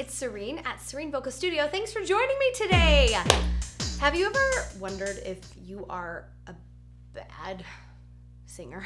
It's Serene at Serene Vocal Studio. Thanks for joining me today. Have you ever wondered if you are a bad singer?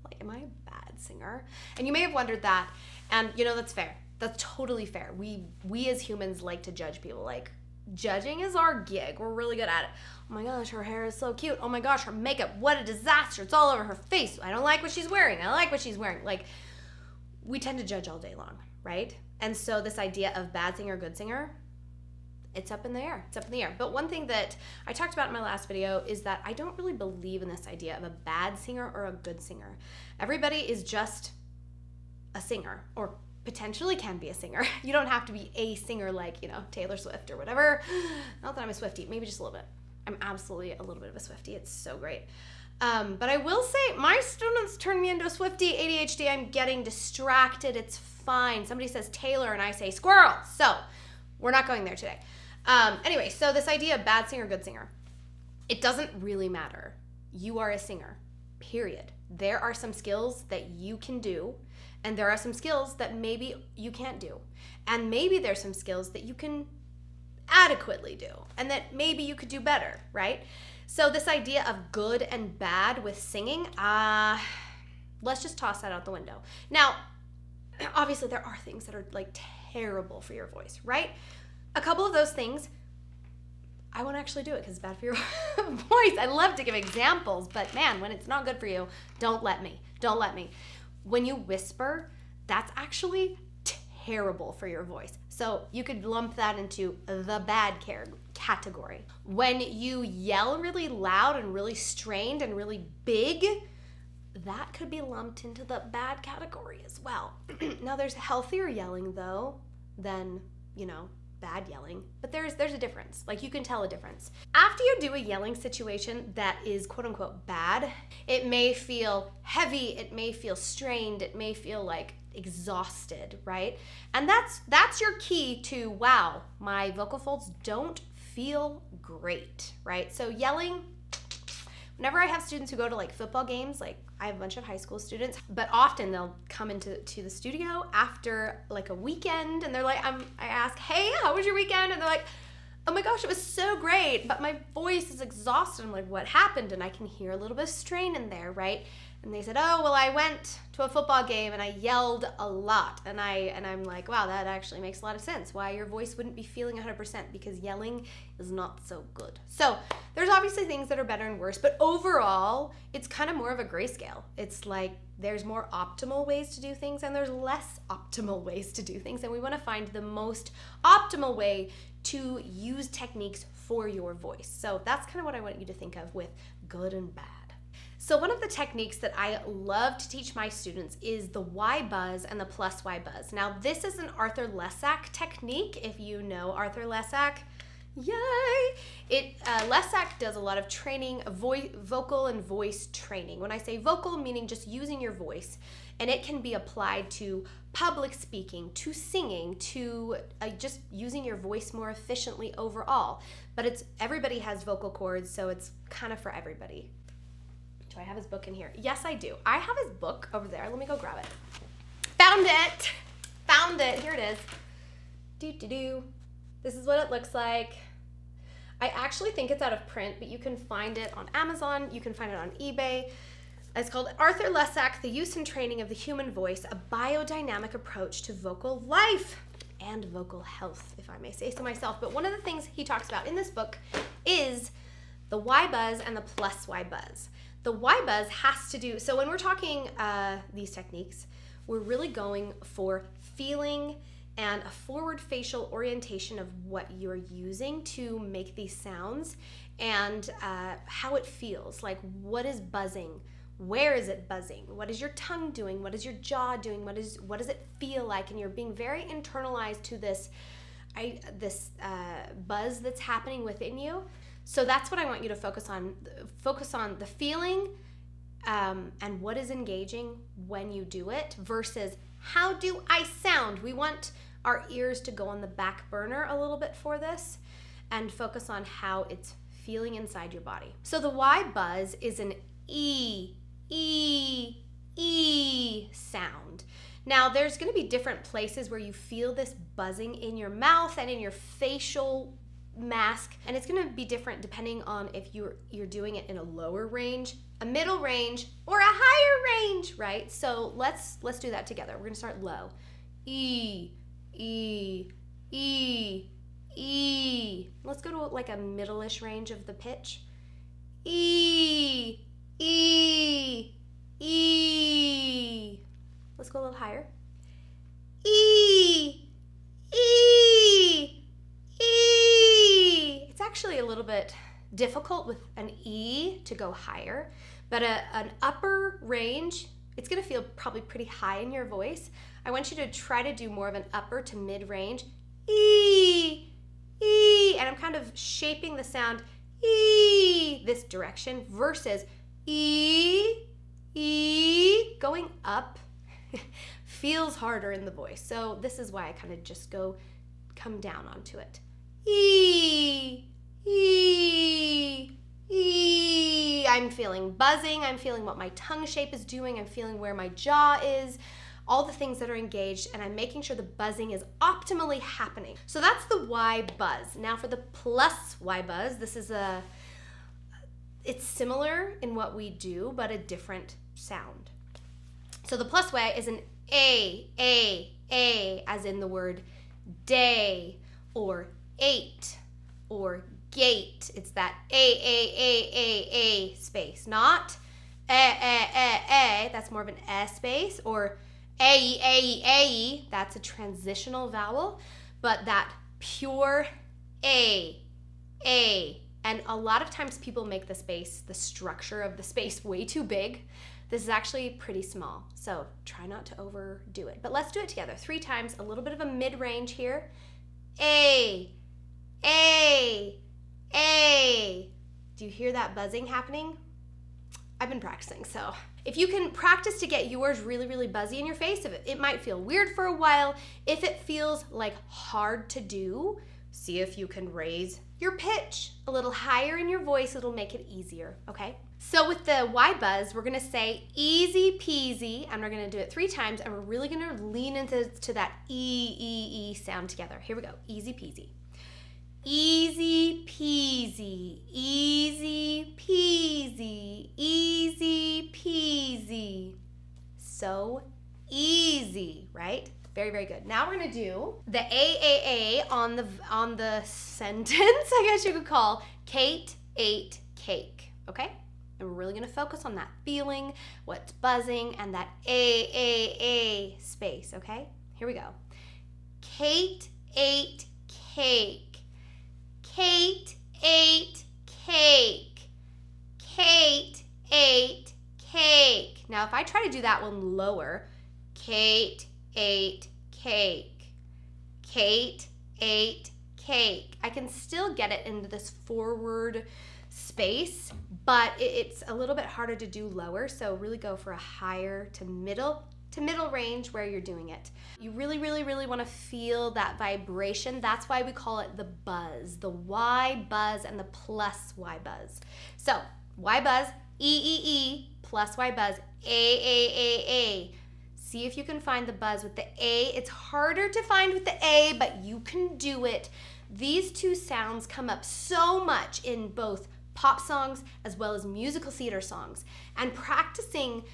Like, am I a bad singer? And you may have wondered that, and you know, that's fair. That's totally fair. We as humans like to judge people. Like, judging is our gig. We're really good at it. Oh my gosh, her hair is so cute. Oh my gosh, her makeup, what a disaster. It's all over her face. I don't like what she's wearing. I like what she's wearing. Like, we tend to judge all day long, right? And so this idea of bad singer, good singer, it's up in the air. It's up in the air. But one thing that I talked about in my last video is that I don't really believe in this idea of a bad singer or a good singer. Everybody is just a singer, or potentially can be a singer. You don't have to be a singer like, you know, Taylor Swift or whatever. Not that I'm a Swiftie, maybe just a little bit. I'm absolutely a little bit of a Swiftie. It's so great. But I will say my students turn me into a Swiftie. ADHD, I'm getting distracted. It's fine. Somebody says Taylor and I say squirrel. So we're not going there today. Anyway, so this idea of bad singer, good singer, it doesn't really matter. You are a singer, period. There are some skills that you can do, and there are some skills that maybe you can't do. And maybe there's some skills that you can adequately do, and that maybe you could do better, right? So this idea of good and bad with singing, let's just toss that out the window. Now, obviously there are things that are like terrible for your voice, right? A couple of those things, I won't actually do it because it's bad for your voice. I love to give examples, but man, when it's not good for you, don't let me. Don't let me. When you whisper, that's actually terrible for your voice. So you could lump that into the bad category. When you yell really loud and really strained and really big, that could be lumped into the bad category as well. Now there's healthier yelling though than, you know, bad yelling, but there's a difference. Like, you can tell a difference. After you do a yelling situation that is quote unquote bad, it may feel heavy, it may feel strained, it may feel like exhausted, right? And that's your key to, wow, my vocal folds don't feel great, right? So yelling, whenever I have students who go to like football games, like I have a bunch of high school students, but often they'll come into the studio after like a weekend and they're like, I ask, hey, how was your weekend? And they're like, oh my gosh, it was so great, but my voice is exhausted. I'm like, what happened? And I can hear a little bit of strain in there, right? And they said, oh, well, I went to a football game and I yelled a lot. And I'm like, wow, that actually makes a lot of sense why your voice wouldn't be feeling 100%, because yelling is not so good. So there's obviously things that are better and worse, but overall, it's kind of more of a grayscale. It's like there's more optimal ways to do things and there's less optimal ways to do things. And we want to find the most optimal way to use techniques for your voice. So that's kind of what I want you to think of with good and bad. So one of the techniques that I love to teach my students is the Y buzz and the plus Y buzz. Now this is an Arthur Lesac technique. If you know Arthur Lesac, yay! Lesac does a lot of training, vocal and voice training. When I say vocal, meaning just using your voice, and it can be applied to public speaking, to singing, to just using your voice more efficiently overall. But everybody has vocal cords, so it's kind of for everybody. Do I have his book in here? Yes, I do. I have his book over there. Let me go grab it. Found it. Found it. Here it is. Do. This is what it looks like. I actually think it's out of print, but you can find it on Amazon. You can find it on eBay. It's called Arthur Lesac, The Use and Training of the Human Voice, a Biodynamic Approach to Vocal Life and Vocal Health, if I may say so myself. But one of the things he talks about in this book is the Y buzz and the plus Y buzz. The Y buzz has to do, so when we're talking these techniques, we're really going for feeling and a forward facial orientation of what you're using to make these sounds and how it feels. Like, what is buzzing? Where is it buzzing? What is your tongue doing? What is your jaw doing? What does it feel like? And you're being very internalized to this buzz that's happening within you. So that's what I want you to focus on. Focus on the feeling and what is engaging when you do it versus how do I sound? We want our ears to go on the back burner a little bit for this and focus on how it's feeling inside your body. So the Y buzz is an E sound. Now, there's going to be different places where you feel this buzzing in your mouth and in your facial mask, and it's going to be different depending on if you're doing it in a lower range, a middle range, or a higher range, right? So let's do that together. We're going to start low. E, E, E, E. Let's go to like a middle-ish range of the pitch. E, E, E. Let's go a little higher. E, E, E. It's actually a little bit difficult with an E to go higher, but an upper range, it's gonna feel probably pretty high in your voice. I want you to try to do more of an upper to mid range. E, E, and I'm kind of shaping the sound E this direction versus E, E. Going up feels harder in the voice. So this is why I kind of just come down onto it. E, E, E. I'm feeling buzzing. I'm feeling what my tongue shape is doing. I'm feeling where my jaw is, all the things that are engaged, and I'm making sure the buzzing is optimally happening. So that's the Y buzz. Now for the plus Y buzz, it's similar in what we do, but a different sound. So the plus Y is an A, as in the word day, or 8, or gate. It's that A space, not A. That's more of an space, or A. That's a transitional vowel, but that pure A. And a lot of times people make the structure of the space way too big. This is actually pretty small, so try not to overdo it. But let's do it together 3 times, a little bit of a mid-range here. A. Do you hear that buzzing happening? I've been practicing, so if you can practice to get yours really, really buzzy in your face, it might feel weird for a while. If it feels like hard to do, see if you can raise your pitch a little higher in your voice. It'll make it easier, okay? So with the Y buzz, we're gonna say easy peasy, and we're gonna do it 3 times, and we're really gonna lean into that E sound together. Here we go, easy peasy. Easy peasy, easy peasy, easy peasy. So easy, right? Very, very good. Now we're gonna do the A on the sentence, I guess you could call Kate ate cake, okay? And we're really gonna focus on that feeling, what's buzzing, and that A space, okay? Here we go. Kate ate cake. Kate ate cake. Kate ate cake. Now if I try to do that one lower, Kate ate cake. Kate ate cake. I can still get it into this forward space, but it's a little bit harder to do lower, so really go for a higher to middle range where you're doing it. You really, really, really want to feel that vibration. That's why we call it the buzz, the Y buzz and the plus Y buzz. So Y buzz, E, plus Y buzz, A. See if you can find the buzz with the A. It's harder to find with the A, but you can do it. These 2 sounds come up so much in both pop songs as well as musical theater songs. And practicing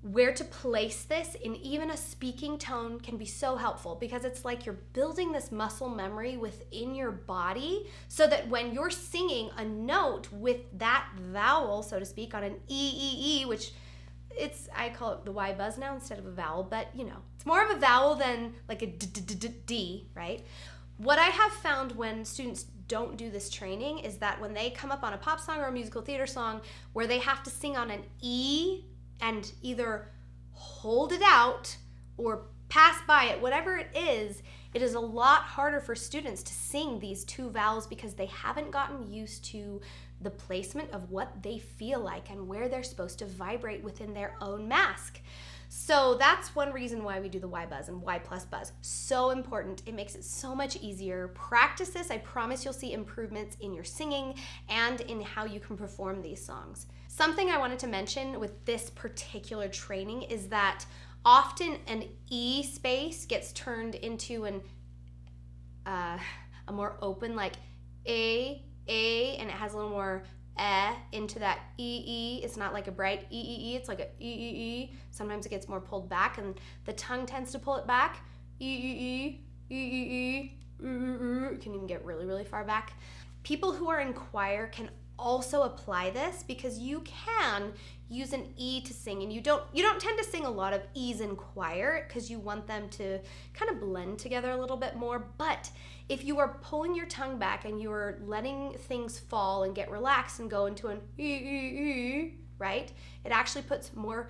where to place this in even a speaking tone can be so helpful, because it's like you're building this muscle memory within your body so that when you're singing a note with that vowel, so to speak, on an E, which I call it the Y buzz now instead of a vowel, but it's more of a vowel than like a D, right? What I have found when students don't do this training is that when they come up on a pop song or a musical theater song where they have to sing on an E and either hold it out or pass by it, whatever it is a lot harder for students to sing these 2 vowels because they haven't gotten used to the placement of what they feel like and where they're supposed to vibrate within their own mask. So that's one reason why we do the Y buzz and Y plus buzz. So important. It makes it so much easier. Practice this. I promise you'll see improvements in your singing and in how you can perform these songs. Something I wanted to mention with this particular training is that Often an E space gets turned into a more open, like A, and it has a little more into that E. It's not like a bright E, it's like a E. Sometimes it gets more pulled back, and the tongue tends to pull it back. E. It can even get really, really far back. People who are in choir can also apply this because you can use an E to sing, and you don't tend to sing a lot of E's in choir because you want them to kind of blend together a little bit more. But if you are pulling your tongue back and you are letting things fall and get relaxed and go into an E, right? It actually puts more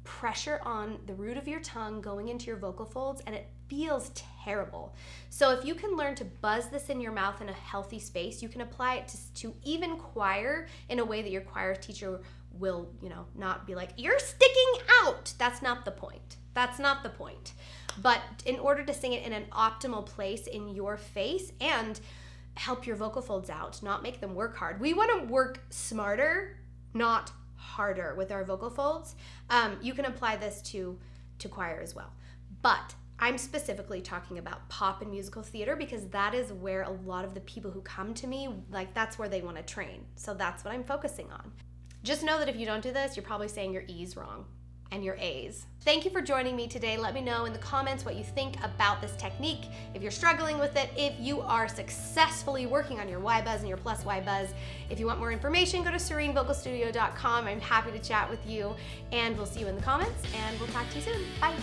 pressure on the root of your tongue going into your vocal folds, and it feels terrible. So if you can learn to buzz this in your mouth in a healthy space, you can apply it to even choir in a way that your choir teacher will, not be like, you're sticking out. That's not the point. But in order to sing it in an optimal place in your face and help your vocal folds out, not make them work hard. We want to work smarter, not harder with our vocal folds. You can apply this to choir as well. But I'm specifically talking about pop and musical theater because that is where a lot of the people who come to me, that's where they want to train. So that's what I'm focusing on. Just know that if you don't do this, you're probably saying your E's wrong and your A's. Thank you for joining me today. Let me know in the comments what you think about this technique. If you're struggling with it, if you are successfully working on your Y buzz and your plus Y buzz. If you want more information, go to serenevocalstudio.com. I'm happy to chat with you, and we'll see you in the comments, and we'll talk to you soon. Bye.